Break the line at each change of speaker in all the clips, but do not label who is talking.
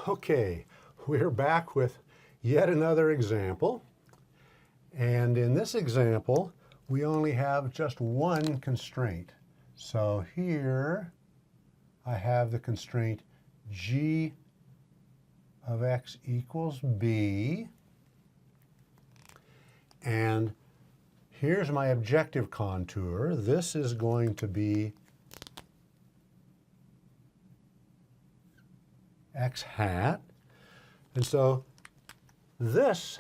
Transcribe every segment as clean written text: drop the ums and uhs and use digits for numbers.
Okay, we're back with yet another example. And in this example, we only have just one constraint. So here I have the constraint g of x equals b. And here's my objective contour. This is going to be x hat. And so this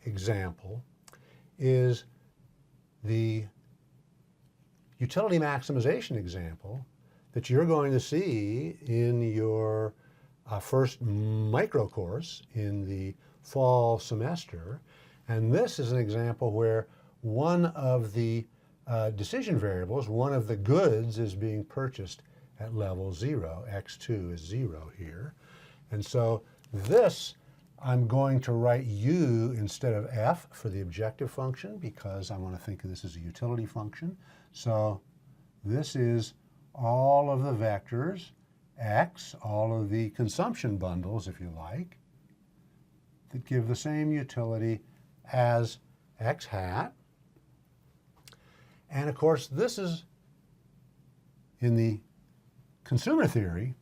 example is the utility maximization example that you're going to see in your first micro course in the fall semester. And this is an example where one of the decision variables, one of the goods, is being purchased at level 0. x2 is 0 here. And so this, I'm going to write u instead of f for the objective function because I want to think of this as a utility function. So this is all of the vectors, x, all of the consumption bundles, if you like, that give the same utility as x hat. And of course, this is, in the consumer theory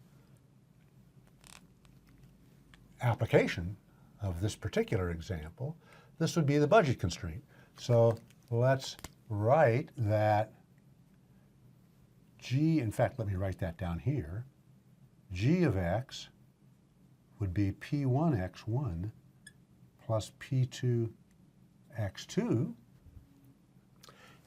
application of this particular example, this would be the budget constraint. So let's write that g, in fact, let me write that down here. G of x would be p1x1 plus p2x2.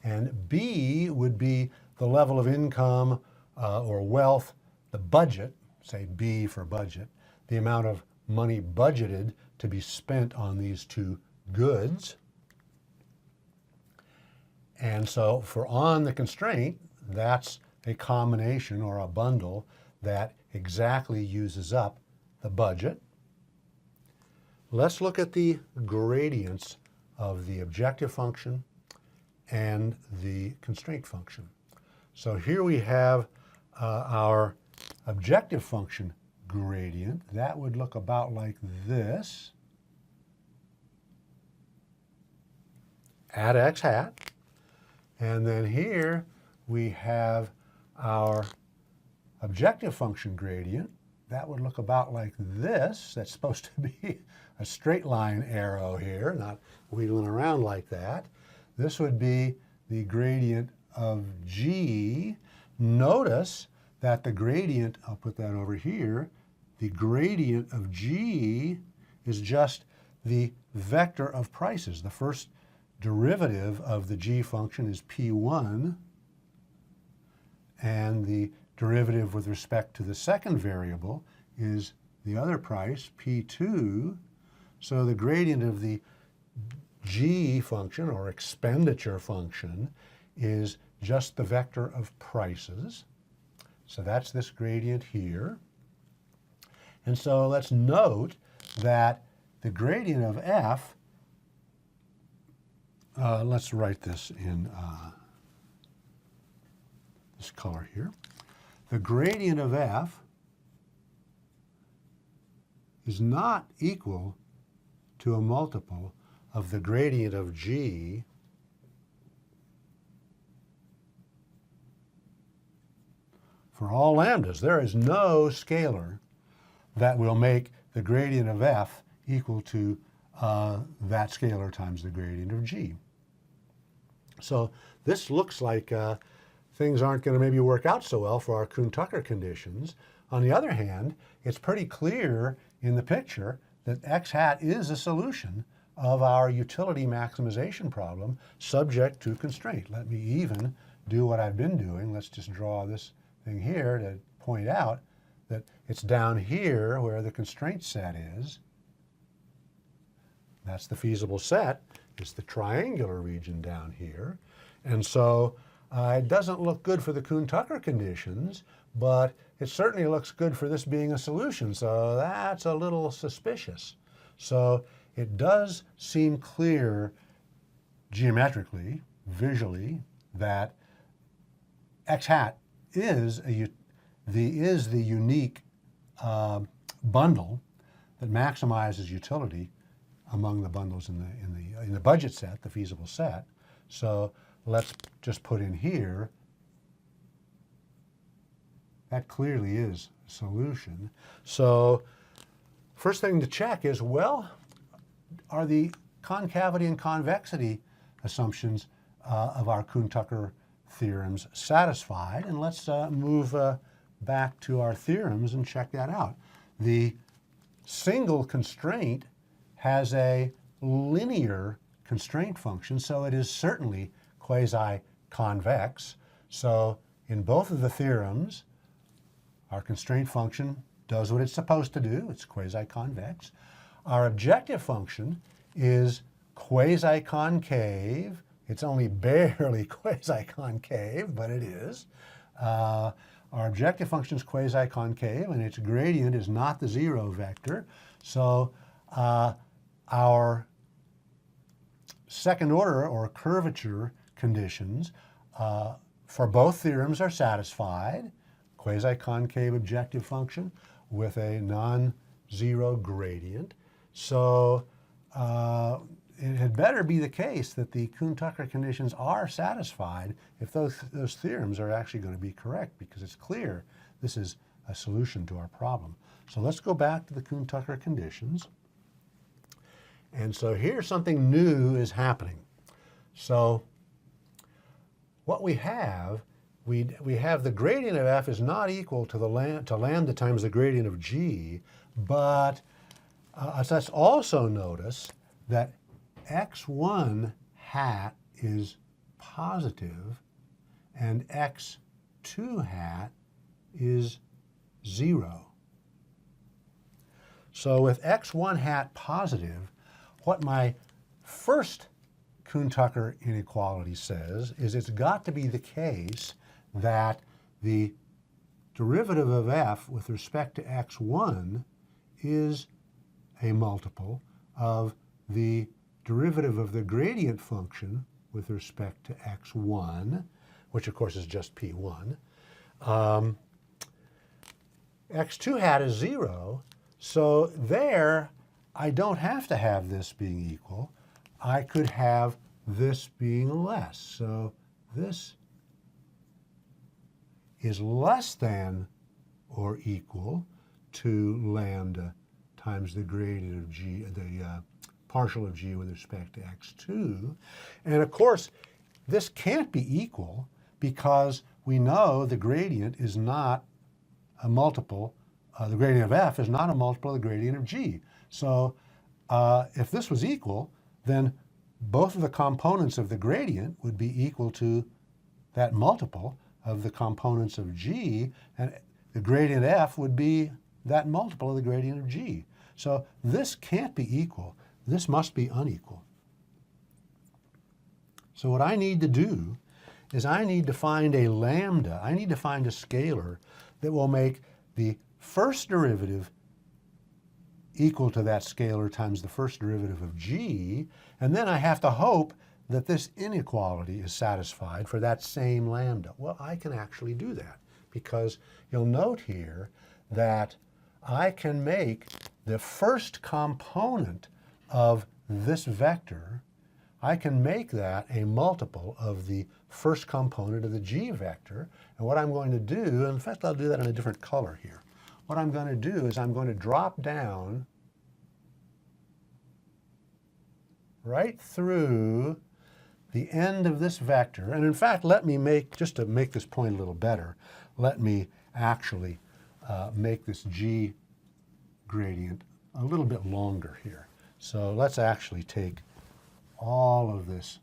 And b would be the level of income or wealth, the budget, say b for budget, the amount of money budgeted to be spent on these two goods. And so for on the constraint, that's a combination or a bundle that exactly uses up the budget. Let's look at the gradients of the objective function and the constraint function. So here we have our objective function gradient. That would look about like this at x hat. And then here we have our objective function gradient. That would look about like this. That's supposed to be a straight line arrow here, not wheeling around like that. This would be the gradient of g. Notice that the gradient, I'll put that over here, the gradient of g is just the vector of prices. The first derivative of the g function is p1, and the derivative with respect to the second variable is the other price, p2. So the gradient of the g function, or expenditure function, is just the vector of prices. So that's this gradient here. And so let's note that the gradient of f, let's write this in this color here. The gradient of f is not equal to a multiple of the gradient of g for all lambdas. There is no scalar that will make the gradient of f equal to that scalar times the gradient of g. So this looks like things aren't going to maybe work out so well for our Kuhn-Tucker conditions. On the other hand, it's pretty clear in the picture that x hat is a solution of our utility maximization problem subject to constraint. Let me even do what I've been doing. Let's just draw this thing here to point out that it's down here where the constraint set is. That's the feasible set. It's the triangular region down here. And so it doesn't look good for the Kuhn-Tucker conditions, but it certainly looks good for this being a solution. So that's a little suspicious. So it does seem clear geometrically, visually, that x hat is the unique bundle that maximizes utility among the bundles in the budget set, the feasible set. So let's just put in here, that clearly is a solution. So first thing to check is, well, are the concavity and convexity assumptions of our Kuhn-Tucker theorems satisfied? And let's move back to our theorems and check that out. The single constraint has a linear constraint function, so it is certainly quasi-convex. So in both of the theorems, our constraint function does what it's supposed to do. It's quasi-convex. Our objective function is quasi-concave. It's only barely quasi-concave, but it is. Our objective function is quasi-concave, and its gradient is not the zero vector. So our second order or curvature conditions for both theorems are satisfied. Quasi-concave objective function with a non-zero gradient. So it had better be the case that the Kuhn-Tucker conditions are satisfied if those theorems are actually going to be correct, because it's clear this is a solution to our problem. So let's go back to the Kuhn-Tucker conditions. And so here something new is happening. So what we have the gradient of f is not equal to lambda times the gradient of g, but let's also notice that x1 hat is positive and x2 hat is 0. So with x1 hat positive, what my first Kuhn-Tucker inequality says is it's got to be the case that the derivative of f with respect to x1 is a multiple of the derivative of the gradient function with respect to x1, which of course is just p1. x2 hat is 0, so there I don't have to have this being equal. I could have this being less. So this is less than or equal to lambda times the gradient of g, the partial of g with respect to x2. And of course, this can't be equal because we know the gradient is not a multiple, the gradient of f is not a multiple of the gradient of g. So if this was equal, then both of the components of the gradient would be equal to that multiple of the components of g, and the gradient f would be that multiple of the gradient of g. So this can't be equal. This must be unequal. So what I need to do is I need to find a lambda. I need to find a scalar that will make the first derivative equal to that scalar times the first derivative of g, and then I have to hope that this inequality is satisfied for that same lambda. Well, I can actually do that because you'll note here that I can make the first component of this vector, I can make that a multiple of the first component of the g vector. And what I'm going to do, in fact, I'll do that in a different color here. What I'm going to do is I'm going to drop down right through the end of this vector. And in fact, let me make, just to make this point a little better, let me actually make this g gradient a little bit longer here. So let's actually take all of this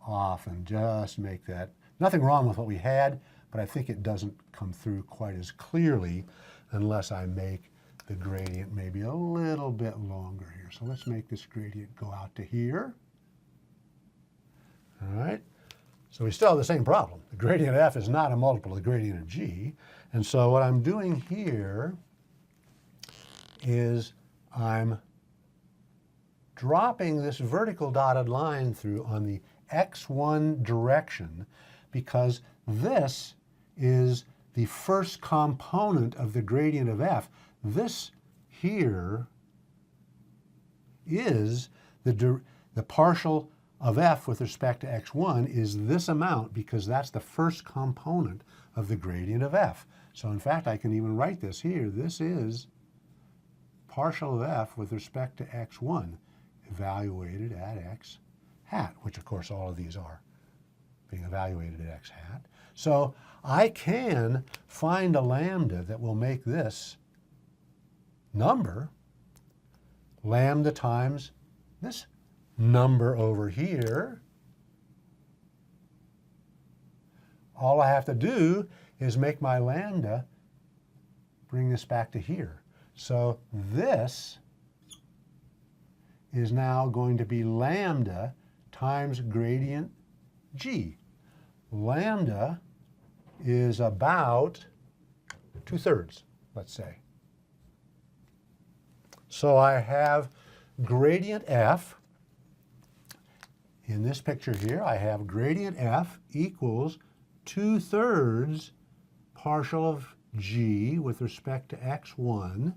off and just make that, nothing wrong with what we had, but I think it doesn't come through quite as clearly unless I make the gradient maybe a little bit longer here. So let's make this gradient go out to here. All right, so we still have the same problem. The gradient of f is not a multiple of the gradient of g. And so what I'm doing here is I'm dropping this vertical dotted line through on the x1 direction because this is the first component of the gradient of f. This here is the partial of f with respect to x1 is this amount, because that's the first component of the gradient of f. So in fact, I can even write this here. This is partial of f with respect to x1 evaluated at x hat, which of course all of these are being evaluated at x hat. So I can find a lambda that will make this number lambda times this number over here. All I have to do is make my lambda bring this back to here. So this is now going to be lambda times gradient g. Lambda is about 2/3, let's say. So I have gradient f. In this picture here, I have gradient f equals 2/3 partial of g with respect to x1.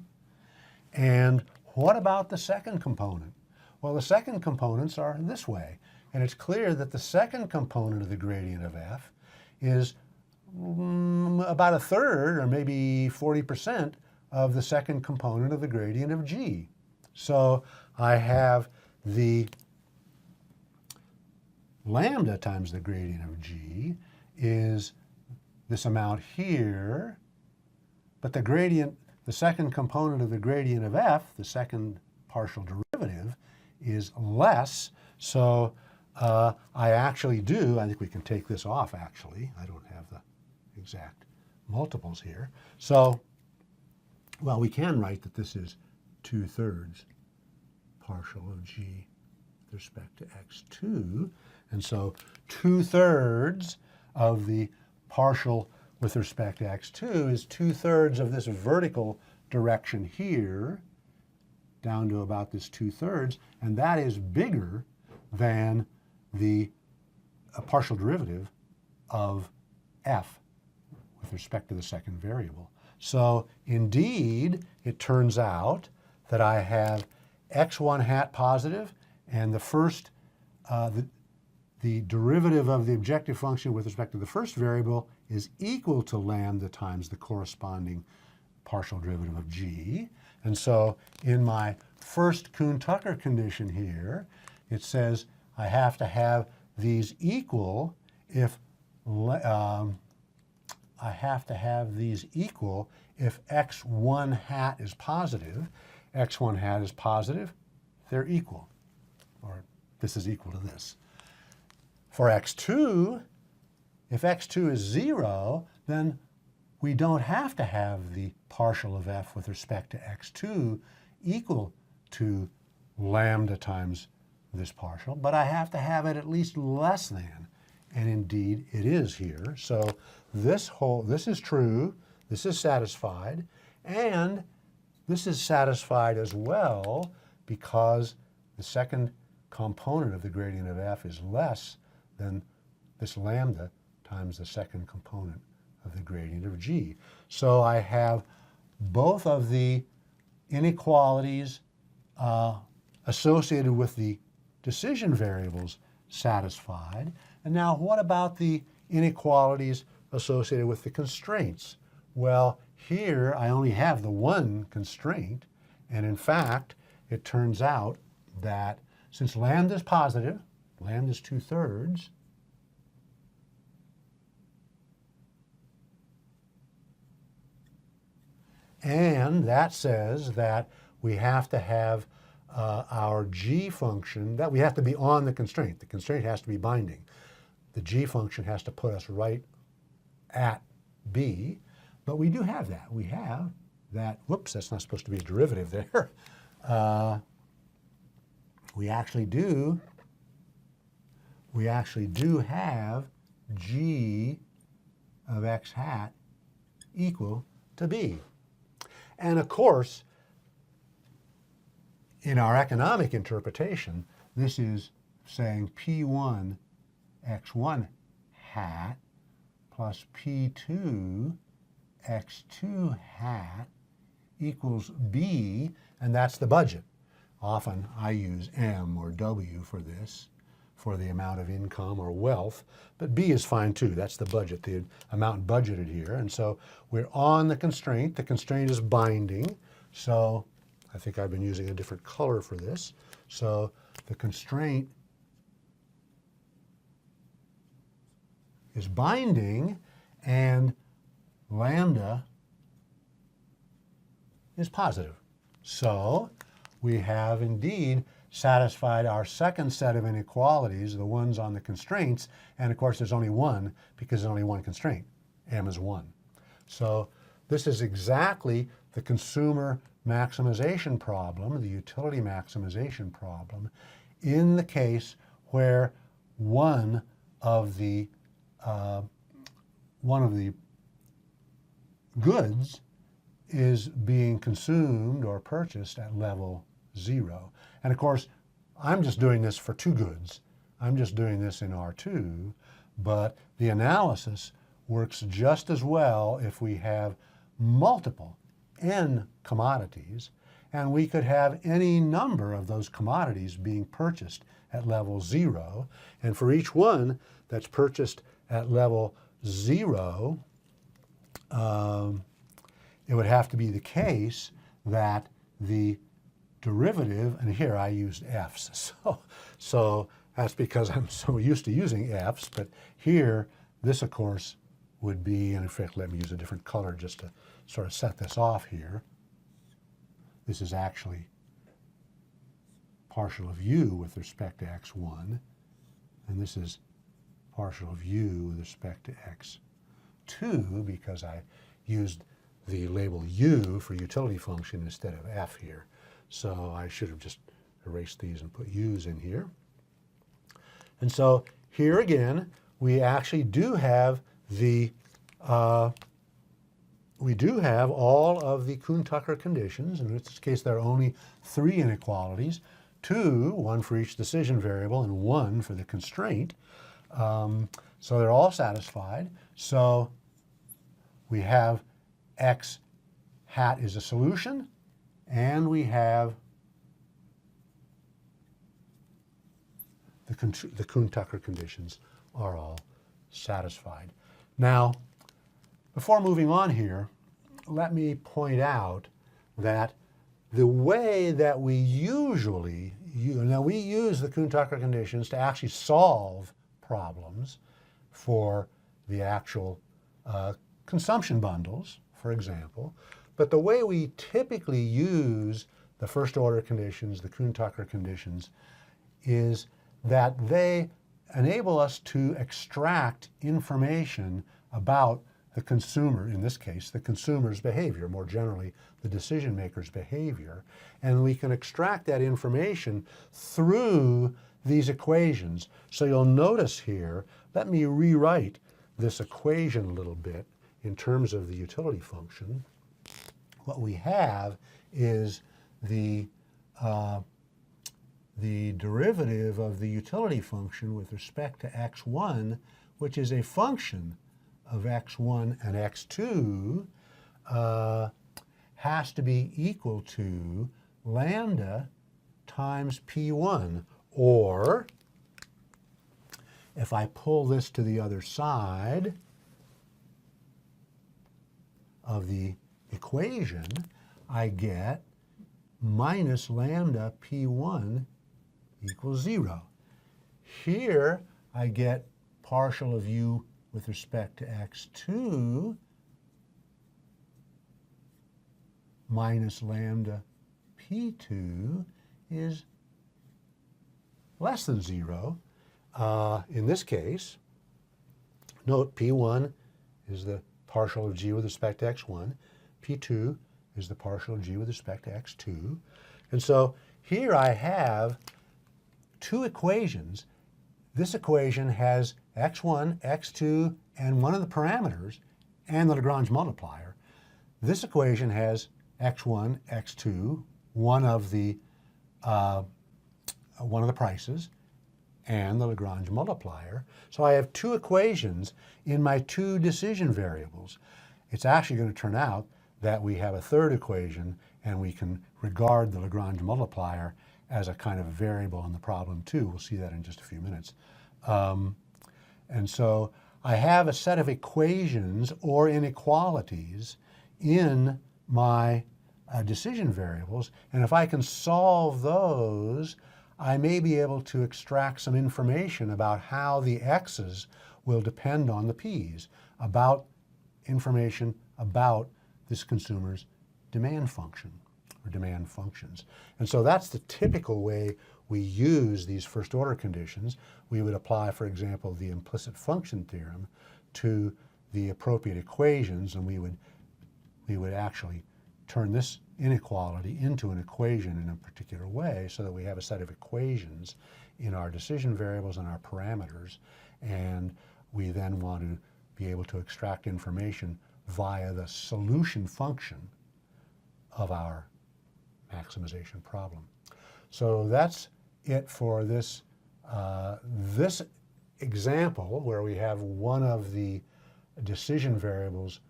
And what about the second component? Well, the second components are this way. And it's clear that the second component of the gradient of f is about 1/3 or maybe 40% of the second component of the gradient of g. So I have the lambda times the gradient of g is this amount here, but the second component of the gradient of f, the second partial derivative, is less. So I actually do, I think we can take this off actually. I don't have the exact multiples here. So, well, we can write that this is 2/3 partial of g with respect to x2. And so 2/3 of the partial with respect to x2 is 2/3 of this vertical direction here down to about this 2/3, and that is bigger than the partial derivative of f with respect to the second variable. So indeed, it turns out that I have x1 hat positive, and the first, the derivative of the objective function with respect to the first variable is equal to lambda times the corresponding partial derivative of g. And so in my first Kuhn-Tucker condition here, it says I have to have these equal if x1 hat is positive. x1 hat is positive, they're equal, or this is equal to this. For x2, if x2 is 0, then we don't have to have the partial of f with respect to x2 equal to lambda times this partial, but I have to have it at least less than, and indeed it is here. So this is true, this is satisfied, and this is satisfied as well because the second component of the gradient of f is less than this lambda times the second component of the gradient of g. So I have both of the inequalities associated with the decision variables satisfied. And now what about the inequalities associated with the constraints? Well, here I only have the one constraint, and in fact, it turns out that since lambda is positive, lambda is 2/3, and that says that we have to have our g function, that we have to be on the constraint. The constraint has to be binding. The g function has to put us right at b, but we do have that. We have that, whoops, that's not supposed to be a derivative there. We actually do have g of x hat equal to b. And of course, in our economic interpretation, this is saying P1 x1 hat plus P2 x2 hat equals B, and that's the budget. Often I use M or W for this, for the amount of income or wealth, but B is fine too. That's the budget, the amount budgeted here. And so we're on the constraint. The constraint is binding. So I think I've been using a different color for this. So the constraint is binding and lambda is positive. So we have indeed satisfied our second set of inequalities, the ones on the constraints, and of course there's only one because there's only one constraint. M is 1. So this is exactly the consumer maximization problem, the utility maximization problem, in the case where one of the goods is being consumed or purchased at level 0. And of course, I'm just doing this for 2 goods. I'm just doing this in R2, but the analysis works just as well if we have multiple n commodities, and we could have any number of those commodities being purchased at level 0. And for each one that's purchased at level 0, it would have to be the case that the derivative, and here I used f's, so that's because I'm so used to using f's, but here, this of course would be, and in fact let me use a different color just to sort of set this off here. This is actually partial of u with respect to x1, and this is partial of u with respect to x2 because I used the label u for utility function instead of f here. So I should have just erased these and put u's in here. And so here again, we actually do have the, we do have all of the Kuhn-Tucker conditions. In this case, there are only 3 inequalities, 2, 1 for each decision variable and 1 for the constraint. So they're all satisfied. So we have x hat is a solution, and we have the Kuhn-Tucker conditions are all satisfied. Now, before moving on here, let me point out that the way that we usually now we use the Kuhn-Tucker conditions to actually solve problems for the actual consumption bundles, for example. But the way we typically use the first order conditions, the Kuhn-Tucker conditions, is that they enable us to extract information about the consumer, in this case, the consumer's behavior, more generally, the decision maker's behavior. And we can extract that information through these equations. So you'll notice here, let me rewrite this equation a little bit in terms of the utility function. What we have is the derivative of the utility function with respect to x1, which is a function of x1 and x2, has to be equal to lambda times p1. Or, if I pull this to the other side of the equation, I get minus lambda p1 equals 0. Here I get partial of u with respect to x2 minus lambda p2 is less than 0. In this case, note p1 is the partial of g with respect to x1. p2 is the partial of g with respect to x2. And so here I have 2 equations. This equation has x1, x2, and one of the parameters, and the Lagrange multiplier. This equation has x1, x2, one of the prices, and the Lagrange multiplier. So I have 2 equations in my 2 decision variables. It's actually going to turn out that we have a 3rd equation, and we can regard the Lagrange multiplier as a kind of variable in the problem too. We'll see that in just a few minutes. And so I have a set of equations or inequalities in my decision variables, and if I can solve those, I may be able to extract some information about how the x's will depend on the p's, about information about this consumer's demand function or demand functions. And so that's the typical way we use these first order conditions. We would apply, for example, the implicit function theorem to the appropriate equations, and we would actually turn this inequality into an equation in a particular way so that we have a set of equations in our decision variables and our parameters, and we then want to be able to extract information via the solution function of our maximization problem. So that's it for this, this example where we have one of the decision variables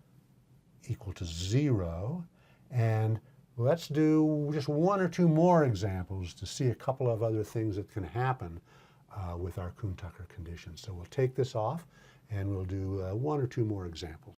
equal to 0, and let's do just one or two more examples to see a couple of other things that can happen with our Kuhn-Tucker conditions. So we'll take this off and we'll do one or two more examples.